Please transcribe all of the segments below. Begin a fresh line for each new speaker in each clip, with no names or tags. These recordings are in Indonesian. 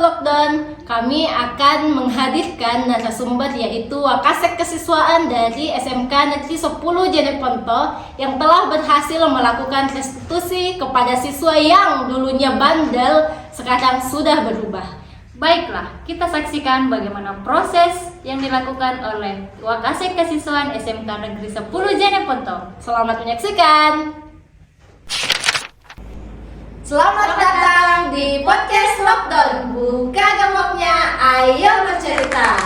Lockdown, kami akan menghadirkan narasumber yaitu Wakasek Kesiswaan dari SMK Negeri 10 Jeneponto yang telah berhasil melakukan restitusi kepada siswa yang dulunya bandel sekarang sudah berubah.
Baiklah, kita saksikan bagaimana proses yang dilakukan oleh Wakasek Kesiswaan SMK Negeri 10 Jeneponto.
Selamat menyaksikan. Selamat datang di podcast Lockdown. Buka gemboknya, ayo bercerita.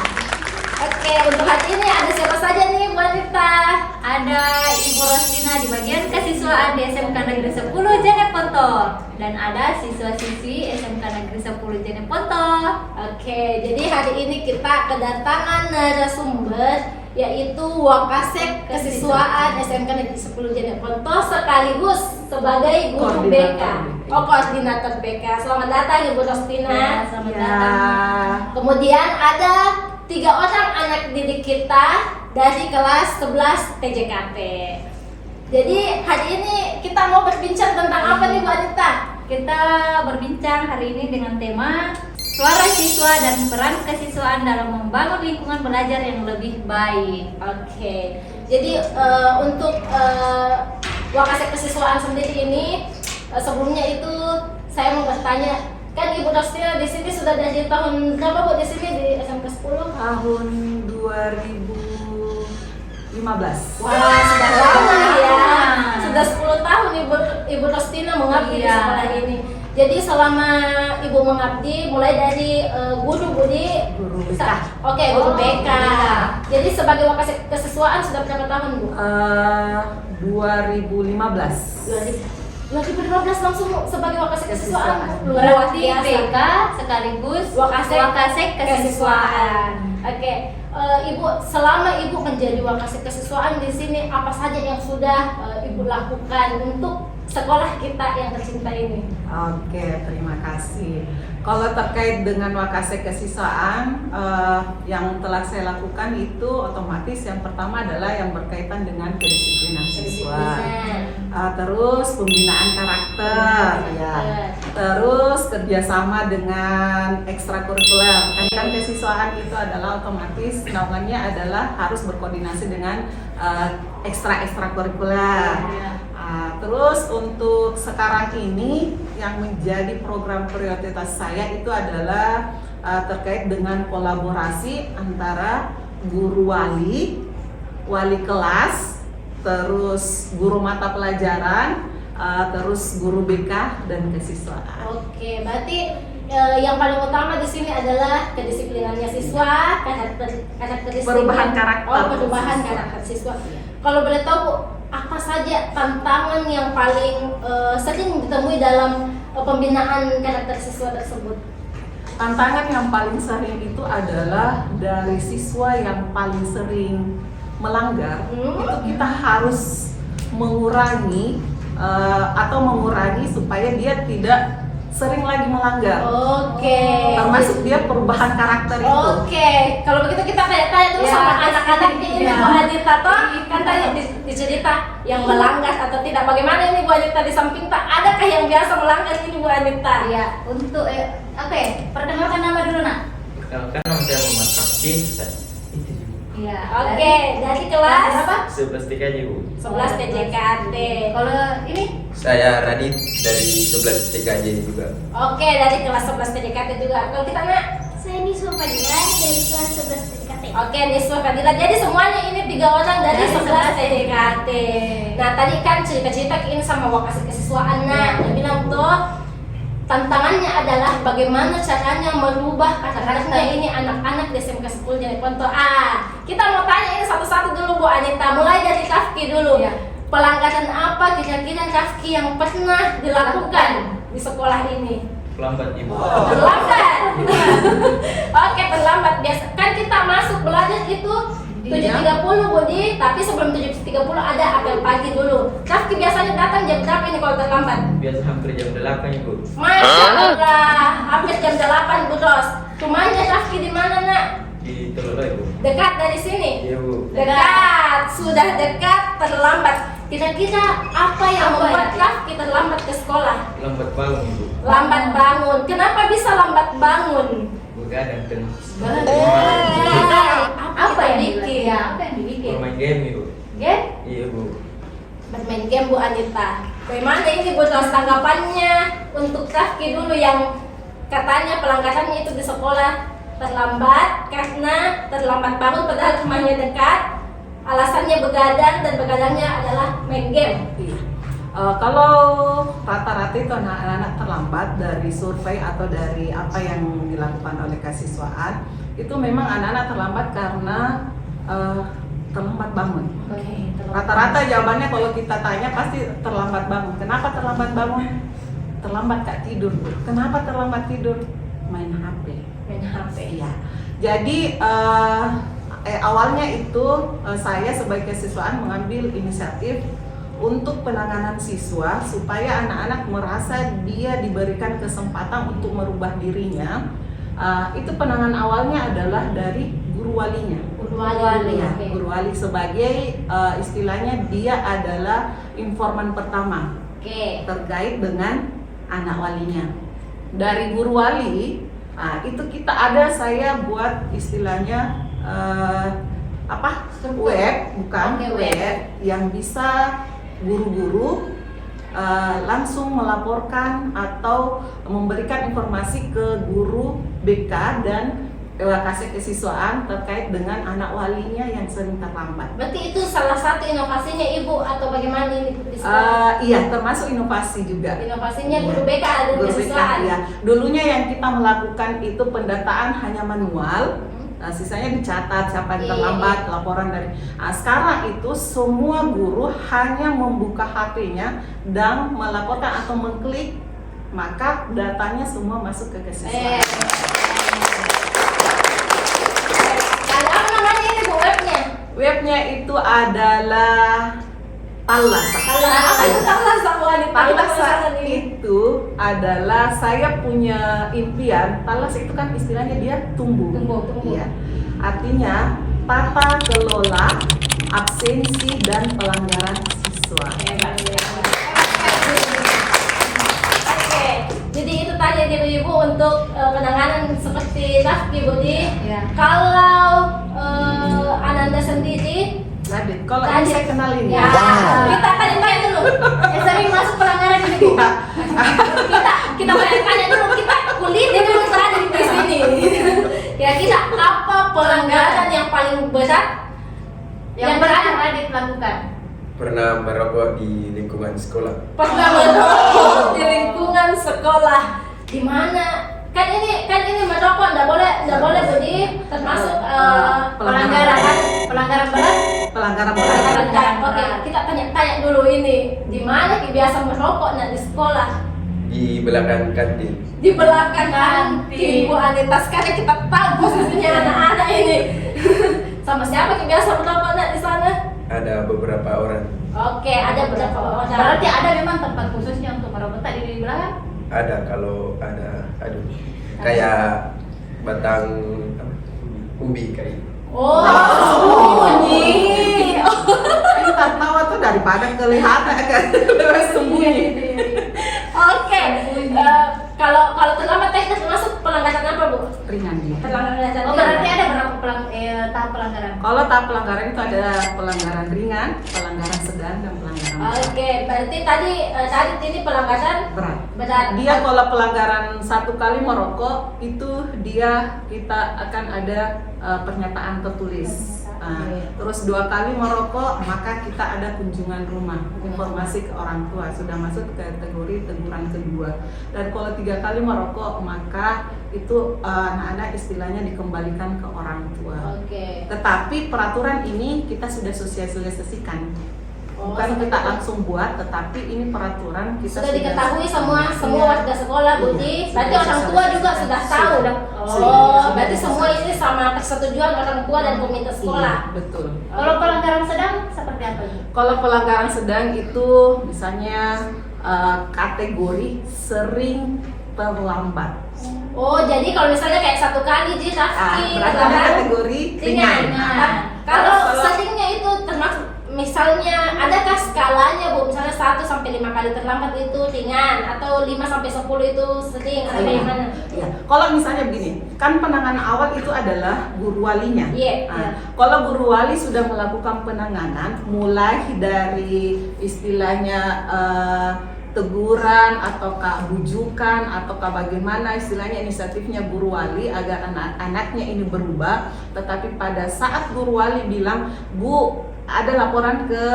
Oke, untuk hari ini ada siapa saja nih wanita?
Ada Ibu Rostina di bagian kesiswaan di SMK Negeri 10 Jeneponto dan ada siswa-siswi SMK Negeri 10 Jeneponto.
Oke, jadi hari ini kita kedatangan narasumber yaitu Wakasek Kesiswaan SMK Negeri 10 Jeneponto sekaligus sebagai guru BK. Koordinator BK. Selamat datang Ibu Rostina.
Selamat datang.
Kemudian ada 3 orang anak didik kita dari kelas 11 TJKT. Jadi hari ini kita mau berbincang tentang apa nih Bu Anita?
Kita berbincang hari ini dengan tema suara siswa dan peran kesiswaan dalam membangun lingkungan belajar yang lebih baik.
Oke. Jadi untuk Wakasek Kesiswaan sendiri ini sebelumnya itu saya mau bertanya, kan Ibu Rostina di sini sudah dari tahun berapa Bu di sini di SMK 10?
Tahun 2015.
Wah, sudah lama ya. Sudah 10 tahun Ibu Rostina mengabdi di sekolah ini. Jadi selama Ibu mengabdi mulai dari guru
BK.
Oke, guru BK. Jadi sebagai Wakasek Kesiswaan sudah berapa tahun Bu?
2015.
2015 langsung sebagai Wakasek Kesiswaan.
Berarti BK sekaligus Wakasek Kesiswaan.
Oke, Ibu, selama Ibu menjadi Wakasek Kesiswaan di sini apa saja yang sudah Ibu lakukan untuk sekolah kita yang tercinta ini?
Oke, terima kasih. Kalau terkait dengan Wakasek Kesiswaan, yang telah saya lakukan itu otomatis yang pertama adalah yang berkaitan dengan kedisiplinan siswa. Terus pembinaan karakter, ya. Terus kerjasama dengan ekstrakurikuler. Kan kesiswaan itu adalah otomatis naungannya adalah harus berkoordinasi dengan ekstrakurikuler. Terus untuk sekarang ini yang menjadi program prioritas saya itu adalah terkait dengan kolaborasi antara guru wali kelas, terus guru mata pelajaran, terus guru BK dan kesiswaan.
Oke, berarti yang paling utama di sini adalah kedisiplinannya siswa, karakteristik
Perubahan karakter.
Perubahan karakter siswa. Kalau boleh tahu Bu, apa saja tantangan yang paling sering ditemui dalam pembinaan karakter siswa tersebut?
Tantangan yang paling sering itu adalah dari siswa yang paling sering melanggar, itu kita harus mengurangi supaya dia tidak sering lagi melanggar.
Oke.
Termasuk dia perubahan karakter itu.
Oke, kalau begitu kita tanya dulu sama anak-anaknya ini Bu Anita toh kan tadi dicerita yang melanggar atau tidak. Bagaimana ini Bu Anita di samping Pak? Adakah yang biasa melanggar ini Bu Anita?
Ya, untuk perkenalkan nama dulu Nak.
Perkenalkan nama saya Muhammad Fakih. Itu juga.
Iya.
Oke, dari kelas berapa?
11 TKJ Bu.
11 TJKT.
Kalau ini
Saya Radit dari 11 TKJ juga.
Oke, dari kelas 11 TJKT juga. Kalau kita Nak?
Saya Niswa Fadila dari kelas 11 TJKT.
Oke, Niswa Fadila. Jadi semuanya ini 3 orang dari 11 TJKT. Nah, tadi kan cerita-cerita ini sama Wakasek Kesiswaan. Nah, dia bilang tuh tantangannya adalah bagaimana caranya merubah karakternya ini anak-anak di SMK 10 Jeneponto. Kita mau tanya ini satu-satu dulu Bu Anita. Mulai dari Rafki dulu.
Ya.
Pelanggaran apa kira-kira Rafki yang pernah dilakukan di sekolah ini?
Pelambat Ibu.
Terlambat. Oke, terlambat. Biasa kan kita masuk belajar itu 7.30 Budi, tapi sebelum 7.30 ada apel pagi dulu. Rafki biasanya datang jam berapa ini kalau terlambat?
Biasa hampir jam 8 Ibu.
Masya Allah, hampir jam 8 Bu Ros. Rumahnya Rafki di mana Nak?
Di Telolo Ibu.
Dekat dari sini?
Iya Bu.
Dekat, sudah dekat, terlambat. Kira-kira apa yang membuat Rafki terlambat ke sekolah?
Lambat bangun ibu.
Lambat bangun. Kenapa bisa lambat bangun?
Begadang dan
Apa yang dibikin? Apa yang dibikin?
bermain game ibu.
Game?
Iya bu.
Bermain game Bu Anita. Bagaimana ini Bu Ros tanggapannya untuk Rafki dulu yang katanya pelanggarannya itu di sekolah terlambat karena terlambat bangun padahal rumahnya dekat. Alasannya begadang dan begadangnya adalah main game.
Iya. Kalau rata-rata itu anak-anak terlambat dari survei atau dari apa yang dilakukan oleh kesiswaan, itu memang anak-anak terlambat karena terlambat bangun. Rata-rata jawabannya kalau kita tanya pasti terlambat bangun. Kenapa terlambat bangun? Terlambat gak tidur. Kenapa terlambat tidur? Main HP.
Main HP.
Iya. Jadi awalnya itu saya sebagai kesiswaan mengambil inisiatif untuk penanganan siswa supaya anak-anak merasa dia diberikan kesempatan untuk merubah dirinya. Itu penanganan awalnya adalah dari guru walinya.
Guru wali.
Ya,
Oke.
guru wali sebagai istilahnya dia adalah informan pertama
Oke.
terkait dengan anak walinya. Dari guru wali, itu kita ada saya buat istilahnya web, bukan
Oke,
web yang bisa guru-guru langsung melaporkan atau memberikan informasi ke guru BK dan kasih kesiswaan terkait dengan anak walinya yang sering terlambat.
Berarti itu salah satu inovasinya Ibu atau bagaimana ini di sekolah?
Iya, termasuk inovasi juga.
Inovasinya guru BK ada
Guru BK,
kesiswaan.
ya. Dulunya yang kita melakukan itu pendataan hanya manual, sisanya dicatat siapa yang
Iya,
terlambat, laporan dari. Sekarang itu semua guru hanya membuka HP-nya dan melaporkan atau mengklik, maka datanya semua masuk ke kesiswaan.
Ada apa namanya ini Bu webnya?
Webnya itu adalah Talasa.
Apa itu Talasa Bu Anita? Kita
Talasa
penasaran ini.
itu adalah saya punya impian. Talasa itu kan istilahnya dia tumbuh.
Tumbuh.
Iya. Artinya tata kelola absensi dan pelanggaran siswa.
Hebat. Oke, jadi itu tadi Ibu untuk penanganan seperti Rafki Budi.
Ya.
Kalau Ananda sendiri,
Radit, kalau ini saya kenalin
ya, kita tanya dulu. Sering masuk pelanggaran ini Bu. Kita tanya dulu, kita kulit dulu tadi di sini. Kira-kira apa pelanggaran yang paling berat
Yang pernah Radit lakukan?
Pernah merokok di lingkungan sekolah.
pernah merokok di lingkungan sekolah? Di mana? Kan ini merokok nggak boleh Budi, termasuk pelanggaran berat.
Pelanggaran
Pelanggaran
berat.
berat. Oke, kita tanya dulu ini. Di mana biasa merokok di sekolah?
Di belakang kantin.
Di belakang kantin Bu Anita. Sekarang kita tahu posisinya anak-anak ini. Sama siapa biasa merokok di sana?
Ada beberapa orang.
Oke, ada beberapa orang.
Berarti ada memang tempat khususnya untuk merokok tadi di belakang?
Ada kalau ada, kayak batang ubi kayak.
Oh, sembunyi.
Kita tahu tuh daripada kelihatan kan sembunyi.
Oke, kalau terlambat itu termasuk pelanggaran apa Bu?
Ringan dia.
Pelanggaran.
Oh, berarti ada berapa tahap pelanggaran?
Kalau tahap pelanggaran itu ada pelanggaran ringan, pelanggaran sedang, dan pelanggaran berat.
Oke, berarti tadi ini pelanggaran
Berat.
berat.
Dia kalau pelanggaran 1 kali merokok itu kita akan ada pernyataan tertulis. Terus 2 kali merokok maka kita ada kunjungan rumah, informasi ke orang tua, sudah masuk ke kategori teguran kedua. Dan kalau 3 kali merokok maka itu anak-anak istilahnya dikembalikan ke orang tua.
Oke.
Tetapi peraturan ini kita sudah sosialisasikan. Bukan kita langsung buat, tetapi ini peraturan kita
Sudah diketahui semua warga sekolah Budi.
Iya.
Berarti orang tua juga sudah tahu.
Sudah.
Berarti semua ini sama persetujuan orang tua dan komite sekolah.
Iya, betul.
Kalau pelanggaran sedang seperti apa?
Kalau pelanggaran sedang itu misalnya kategori sering terlambat.
Oh, jadi kalau misalnya kayak 1 kali Rafki
Berarti ada kategori ringan.
Kalau seringnya itu termasuk misalnya adakah skalanya Bu? Misalnya 1 sampai 5 kali terlambat itu ringan atau 5 sampai 10 itu sering atau bagaimana?
Ya, kalau misalnya begini, kan penanganan awal itu adalah guru walinya.
Iya,
Nah,
iya.
kalau guru wali sudah melakukan penanganan, mulai dari istilahnya teguran ataukah bujukan ataukah bagaimana istilahnya inisiatifnya guru wali agar anak-anaknya ini berubah. Tetapi pada saat guru wali bilang, Bu, ada laporan ke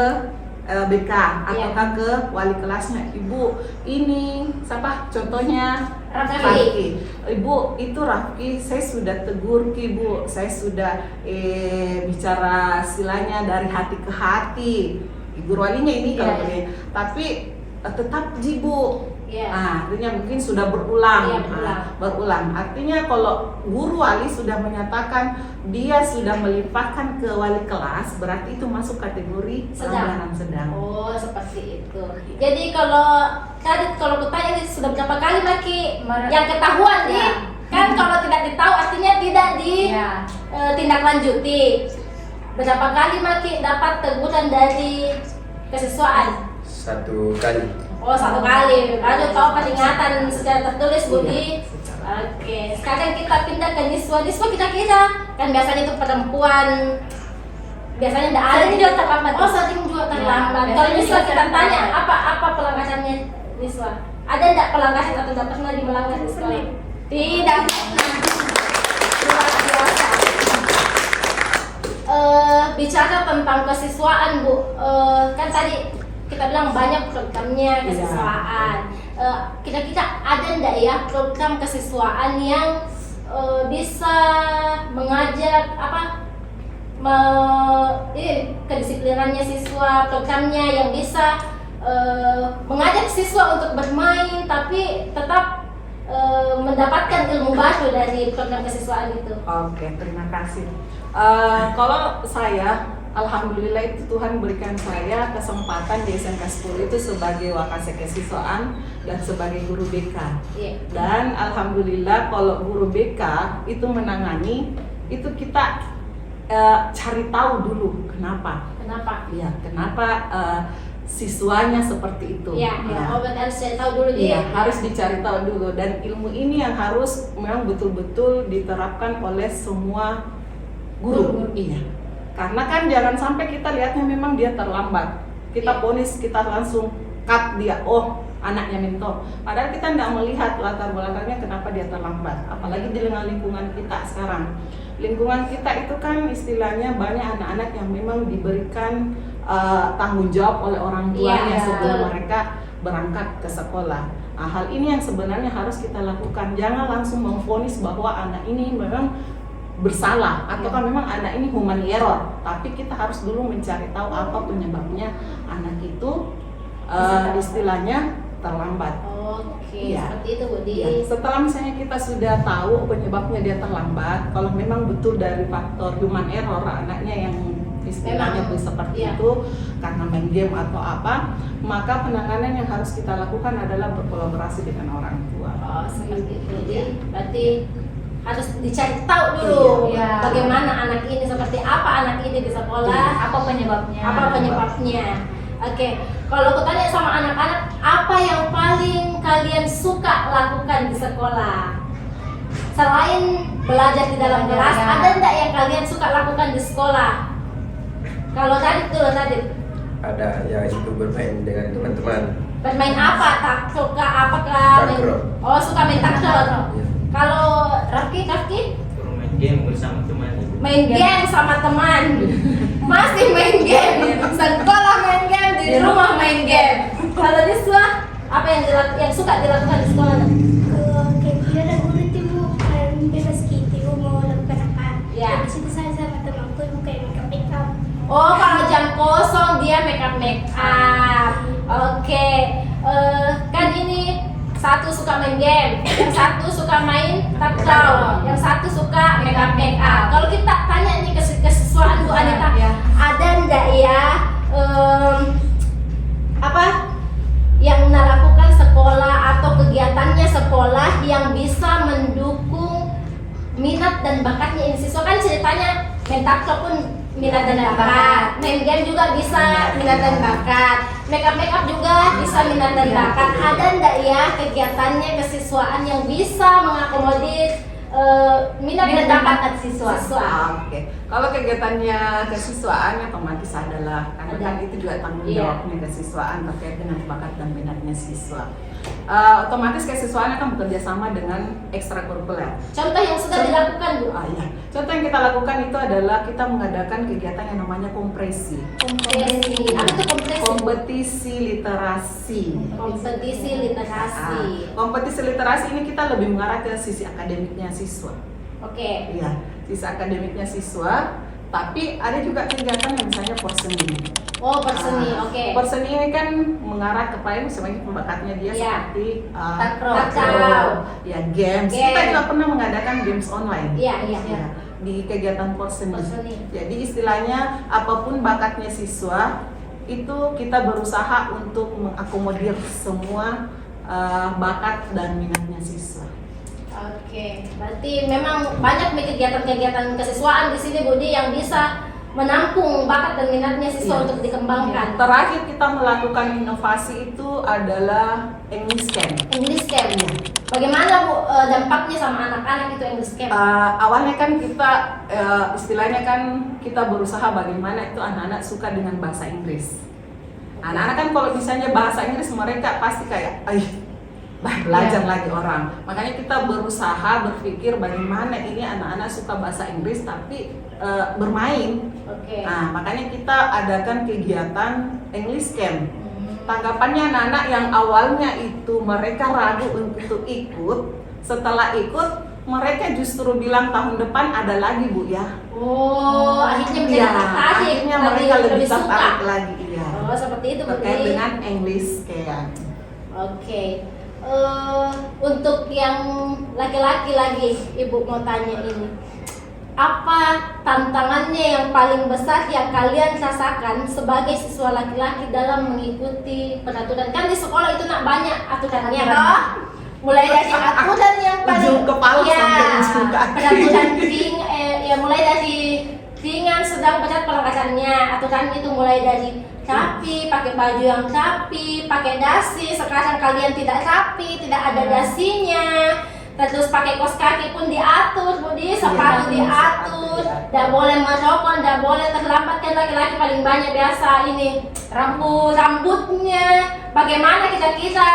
BK ataukah ke wali kelasnya, Ibu ini siapa contohnya Rafki. Ibu itu Rafki, saya sudah tegur Ki Bu, saya sudah bicara istilahnya dari hati ke hati. Guru walinya ini kalau boleh, tapi tetap jibu. Artinya mungkin sudah berulang. Berulang. Artinya kalau guru wali sudah menyatakan dia sudah melimpahkan ke wali kelas, berarti itu masuk kategori pelanggaran sedang.
Oh, seperti itu. Jadi kalau kutanya ini sudah berapa kali Maki yang ketahuan nih? Kan kalau tidak ditahu artinya tidak ditindaklanjuti. Berapa kali Maki dapat teguran dari kesiswaan?
1 kali.
Oh, 1 kali. Lalu tahu peringatan secara tertulis Budi. Oke, sekarang kita pindah ke Niswa. Niswa kira-kira kan biasanya itu perempuan biasanya tidak ada
Sering juga terlambat.
Oh, sering juga terlambat.
Ya,
Kalau
biasanya
Niswa
juga
kita tanya
terlambat.
apa pelanggarannya Niswa? Ada tidak pelanggaran atau tidak pernah melanggar di sekolah? Tidak pernah. Luar biasa. Bicara tentang kesiswaan Bu, kan tadi kita bilang banyak programnya kesiswaan. Kira-kira ada enggak ya program kesiswaan yang bisa mengajar kedisiplinannya siswa, programnya yang bisa mengajak siswa untuk bermain tapi tetap mendapatkan ilmu baru dari program kesiswaan itu.
Oke, terima kasih. Kalau saya, alhamdulillah itu Tuhan berikan saya kesempatan di SMK 10 itu sebagai wakase kesiswaan dan sebagai guru BK. Dan alhamdulillah kalau guru BK itu menangani itu kita cari tahu dulu kenapa. Ya, kenapa siswanya seperti itu.
Harus cari tahu dulu
harus dicari tahu dulu dan ilmu ini yang harus memang betul-betul diterapkan oleh semua guru. Karena kan jangan sampai kita lihatnya memang dia terlambat. Kita ponis, kita langsung cut dia, oh anaknya mentor. Padahal kita tidak melihat latar belakangnya kenapa dia terlambat. Apalagi di lingkungan kita sekarang. Lingkungan kita itu kan istilahnya banyak anak-anak yang memang diberikan tanggung jawab oleh orang tuanya sebelum mereka berangkat ke sekolah. Nah, hal ini yang sebenarnya harus kita lakukan. Jangan langsung memvonis bahwa anak ini memang bersalah ataukah memang anak ini human error, tapi kita harus dulu mencari tahu apa penyebabnya anak itu istilahnya terlambat.
Seperti itu Budi.
Setelah misalnya kita sudah tahu penyebabnya dia terlambat, kalau memang betul dari faktor human error anaknya yang istilahnya seperti itu karena main game atau apa, maka penanganan yang harus kita lakukan adalah berkolaborasi dengan orang tua.
Seperti itu. Berarti harus dicari tahu dulu bagaimana anak ini, seperti apa anak ini di sekolah,
apa penyebabnya.
Oke, kalau aku tanya sama anak-anak, apa yang paling kalian suka lakukan di sekolah? Selain belajar di dalam kelas, ada enggak yang kalian suka lakukan di sekolah? Kalau Nadit dulu, Nadit.
Ada ya itu bermain dengan teman-teman.
Bermain apa? Takraw kah? Apakah?
Takraw.
Oh, suka main takraw. Kalau Rafki?
Main game bersama teman.
Main game sama teman. Masih main game. Sekolah main game, di rumah main game. Kalau Niswa, apa yang suka dilakukan di sekolah?
Kayak ada guru itu bebas kita mau lakukan apa? Di situ saya sama temanku ibu kayak make up.
Oh, kalau jam kosong dia make up. Oke. Kan ini satu suka main game, yang satu suka main takraw, yang satu suka make up. Kalau kita tanya nih kesiswaan Bu Anita, ada enggak ya yang melakukan sekolah atau kegiatannya sekolah yang bisa mendukung minat dan bakatnya ini siswa? Kan ceritanya main takraw pun minat dan bakat. Main game juga bisa minat dan bakat. Makeup juga bisa minat dan bakat. Ada ndak ya kegiatannya kesiswaan yang bisa mengakomodir minat dan bakat siswa?
Oke. Kalau kegiatannya kesiswaan otomatis adalah karena kan itu juga tanggung jawabnya kesiswaan terkait dengan bakat dan minatnya siswa. Otomatis kesiswaan akan bekerja sama dengan ekstrakurikuler.
Contoh yang sudah dilakukan, Bu.
Iya. Contoh yang kita lakukan itu adalah kita mengadakan kegiatan yang namanya kompresi.
Kompresi. Apa itu kompresi?
Kompetisi literasi.
Kompetisi literasi.
Kompetisi literasi ini kita lebih mengarah ke sisi akademiknya siswa.
Oke.
Iya, sisi akademiknya siswa. Tapi ada juga kegiatan yang misalnya porseni.
Oh, perseni. Oke.
Porseni ini kan mengarah kepada misalnya bakatnya dia seperti
takraw.
Ya, games. Kita juga pernah mengadakan games online.
Iya.
Di kegiatan porseni.
Porseni.
Jadi istilahnya apapun bakatnya siswa itu kita berusaha untuk mengakomodir semua bakat dan minatnya siswa.
Oke, berarti memang banyak nih kegiatan-kegiatan kesiswaan di sini, Budi, yang bisa menampung bakat dan minatnya siswa untuk dikembangkan.
Terakhir kita melakukan inovasi itu adalah English Camp.
English Camp. Bagaimana, Bu, dampaknya sama anak-anak itu English Camp?
Awalnya kan kita istilahnya kan kita berusaha bagaimana itu anak-anak suka dengan bahasa Inggris. Anak-anak kan kalau misalnya bahasa Inggris mereka pasti kayak, belajar lagi orang. Makanya kita berusaha berpikir bagaimana ini anak-anak suka bahasa Inggris tapi bermain.
Oke.
Nah, makanya kita adakan kegiatan English Camp. Tanggapannya anak-anak yang awalnya itu mereka ragu untuk ikut, setelah ikut mereka justru bilang tahun depan ada lagi, Bu, ya.
Oh, akhirnya menjadi tertarik.
Akhirnya mereka lebih
suka.
tertarik lagi, ya.
Oh, seperti itu, Bu.
Terkait dengan English Camp.
Oke. Untuk yang laki-laki lagi, Ibu mau tanya ini. Apa tantangannya yang paling besar yang kalian rasakan sebagai siswa laki-laki dalam mengikuti peraturan? Kan di sekolah itu nak banyak aturannya, toh? Mulai dari aturan yang paling
Ujung kepala sampai ujung kaki.
peraturan mulai dari ringan, sedang, berat pelanggarannya. Aturan itu mulai dari rapi, pakai baju yang rapi, pakai dasi. Sekarang kalian tidak rapi, tidak ada dasinya. Terus pakai kaos kaki pun diatur, Budi, sepatu diatur. Tidak boleh merokok, tidak boleh terlambat, kan laki-laki paling banyak biasa ini rambutnya. Bagaimana kira-kira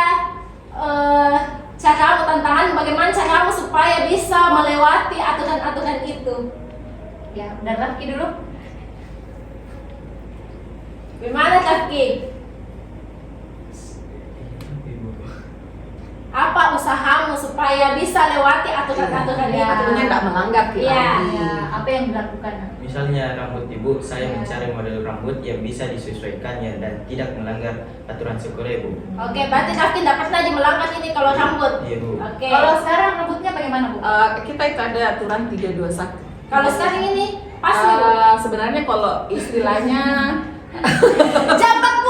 caramu, tantangan bagaimana caramu supaya bisa melewati aturan-aturan itu?
Ya, udah Rafki dulu.
Gimana, Rafki? Apa usahamu supaya bisa lewati aturan-aturan itu?
Artinya tidak melanggar
Iya.
Apa yang dilakukan?
Misalnya rambut ibu, saya mencari model rambut yang bisa disesuaikannya dan tidak melanggar aturan sekolah, Ibu.
Oke, berarti Rafki tidak pernah melanggar ini kalau rambut.
Iya, Bu.
Oke.
Kalau sekarang rambutnya bagaimana, Bu?
Kita itu ada aturan 321.
Kalau sekarang ini pas nih, Bu.
Sebenarnya kalau istilahnya
Jabat, Bu.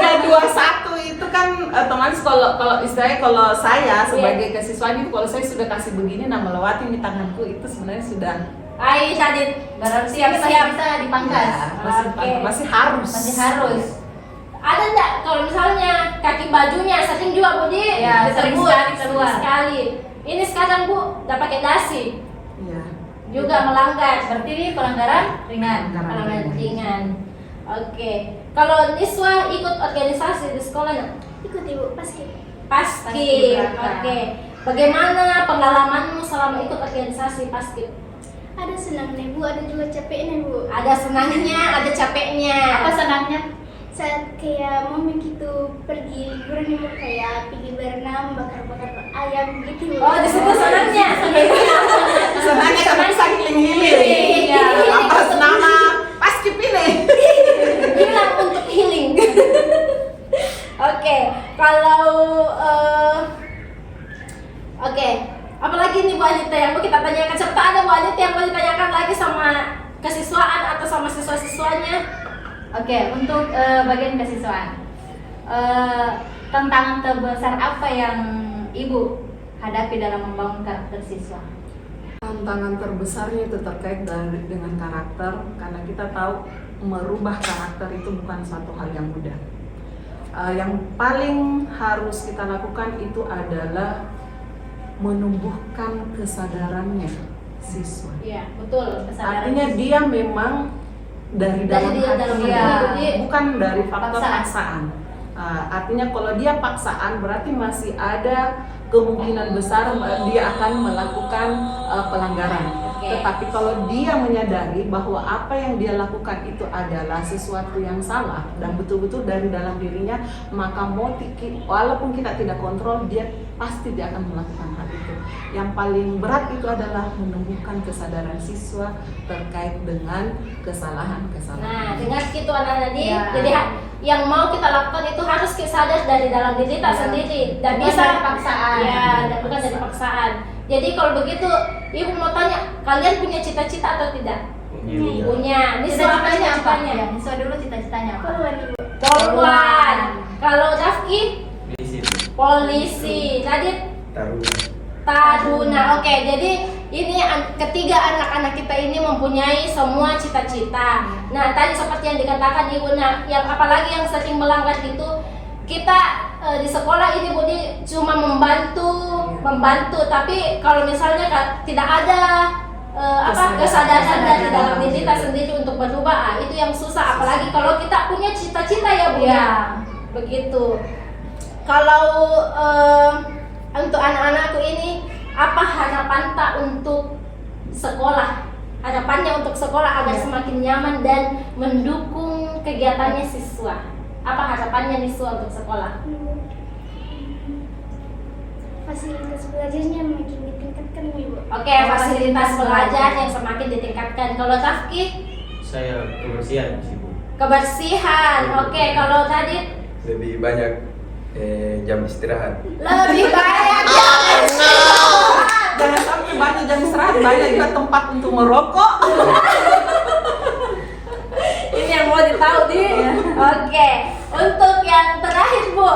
321 itu kan otomatis kalau istilahnya kalau saya sebagai kesiswaan itu kalau saya sudah kasih begini nah melewati di tanganku itu sebenarnya sudah
Tadi
Berarti
siap-siap.
bisa dipangkas.
Oke.
masih harus.
Masih harus.
Ada enggak kalau misalnya kaki bajunya sering juga, Budi?
Ya, sering
disebut,
sekali keluar.
sering sekali. Ini sekarang, Bu, udah pakai dasi.
Iya.
Juga melanggar.
Berarti ini pelanggaran ringan.
Pelanggaran ringan. Oke. Kalau Niswa ikut organisasi di sekolah nggak?
Ikut Ibu, paski.
Paski.
Paski-Braka.
Oke. Bagaimana pengalamanmu selama ikut organisasi Paski?
Ada senangnya Bu, ada juga capeknya Bu.
Ada senangnya, ada capeknya.
Apa senangnya?
Saat kayak momen gitu pergi liburan Ibu, kayak pergi berenang, bakar-bakar ayam gitu.
Oh, di situ senangnya.
Sebenarnya karena bisa healing.
Iya.
Atas nama Paski pilih.
Bilang untuk healing. Oke, kalau apalagi nih Bu Anita yang mau kita tanyakan, serta ada Bu Anita yang mau ditanyakan lagi sama kesiswaan atau sama siswa-siswanya?
Oke, untuk bagian kesiswaan, tantangan terbesar apa yang Ibu hadapi dalam membangun karakter siswa?
Tantangan terbesarnya itu terkait dengan karakter, karena kita tahu merubah karakter itu bukan satu hal yang mudah. Yang paling harus kita lakukan itu adalah menumbuhkan kesadarannya siswa.
Iya, betul.
Artinya dia memang dari dalam
dalam
hatinya,
hati.
bukan dari faktor
Paksaan.
paksaan. Artinya kalau dia paksaan berarti masih ada kemungkinan besar dia akan melakukan pelanggaran.
Oke.
Tetapi kalau dia menyadari bahwa apa yang dia lakukan itu adalah sesuatu yang salah dan betul-betul dari dalam dirinya, maka walaupun kita tidak kontrol, dia pasti dia akan melakukan hal itu. Yang paling berat itu adalah menumbuhkan kesadaran siswa terkait dengan kesalahan-kesalahan.
Nah, dengan gitu anak-anak ini,
Ya.
jadi yang mau kita lakukan itu harus kita sadar dari dalam diri kita sendiri. Dan
Bukan
bisa
dari paksaan.
Ya, dan bukan dari paksaan. Jadi kalau begitu, ibu mau tanya, kalian punya cita-cita atau tidak?
Punya.
Punya. Niswa apa
Cita-citanya apa?
cita-citanya?
Ya, Niswa dulu cita-citanya apa?
Poluan ibu.
Polwan. Kalau Rafki,
Di situ.
polisi. Tadi Taruna. Oke, jadi ini ketiga anak-anak kita ini mempunyai semua cita-cita. Nah, tadi seperti yang dikatakan Ibu, nah, yang apalagi yang sering melanggar itu, kita di sekolah ini Budi cuma membantu, tapi kalau misalnya tidak ada kesadaran dari dalam diri kita sendiri untuk berubah, itu yang susah. Apalagi kalau kita punya cita-cita ya Bu.
Ya.
Begitu. Kalau untuk anak-anakku ini, apa harapan tak untuk sekolah? Harapannya untuk sekolah agar semakin nyaman dan mendukung kegiatannya siswa. Apa harapannya siswa untuk sekolah?
Fasilitas belajarnya makin ditingkatkan ibu.
Oke, fasilitas belajar yang semakin ditingkatkan. Kalau Tafki,
Saya kebersihan sih Bu.
kebersihan. Oke, kalau tadi
lebih banyak jam istirahat.
lebih banyak.
Jangan sampai banyak jam istirahat, banyak juga tempat untuk merokok.
Ini yang mau ditahu nih. Oke, untuk yang terakhir Bu,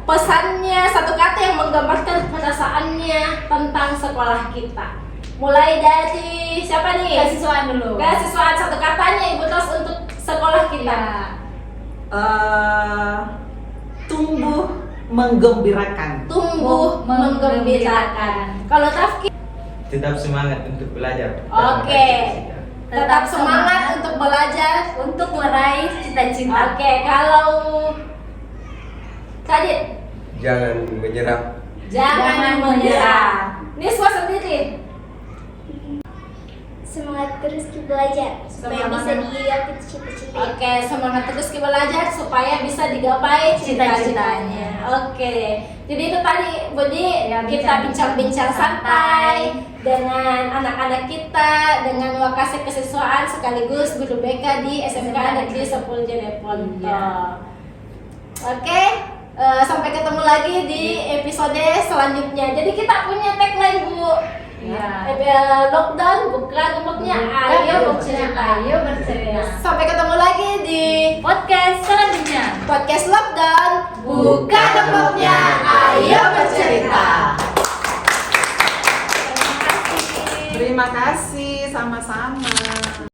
pesannya satu kata yang menggambarkan perasaannya tentang sekolah kita. Mulai dari siapa nih?
Kesiswaan dulu.
Kesiswaan, satu katanya Ibu Tos untuk sekolah kita.
Tumbuh menggembirakan.
Tumbuh menggembirakan. Kalau Tafki,
Tetap semangat untuk belajar.
oke. Tetap semangat untuk belajar.
Untuk meraih cita-cita.
Oke, kalau tadi
Jangan menyerah.
jangan menyerah. Niswa sendiri.
Semangat terus kita belajar supaya
Semangat.
bisa digapai cita-cita.
Oke, semangat terus kita belajar supaya bisa digapai cita-citanya. Oke, jadi itu tadi Budi,
Ya,
kita bincang-bincang santai dengan anak-anak kita, dengan Wakasek Kesiswaan sekaligus guru BK di SMK Negeri 10 Jeneponto.
Iya.
Oke, sampai ketemu lagi di episode selanjutnya. Jadi kita punya tagline Bu. Lockdown bukan umurnya, ayo bercerita.
Ayo bercerita.
Sampai ketemu lagi di
Podcast selanjutnya.
podcast Lockdown, bukan umurnya, ayo bercerita.
Terima kasih, sama-sama.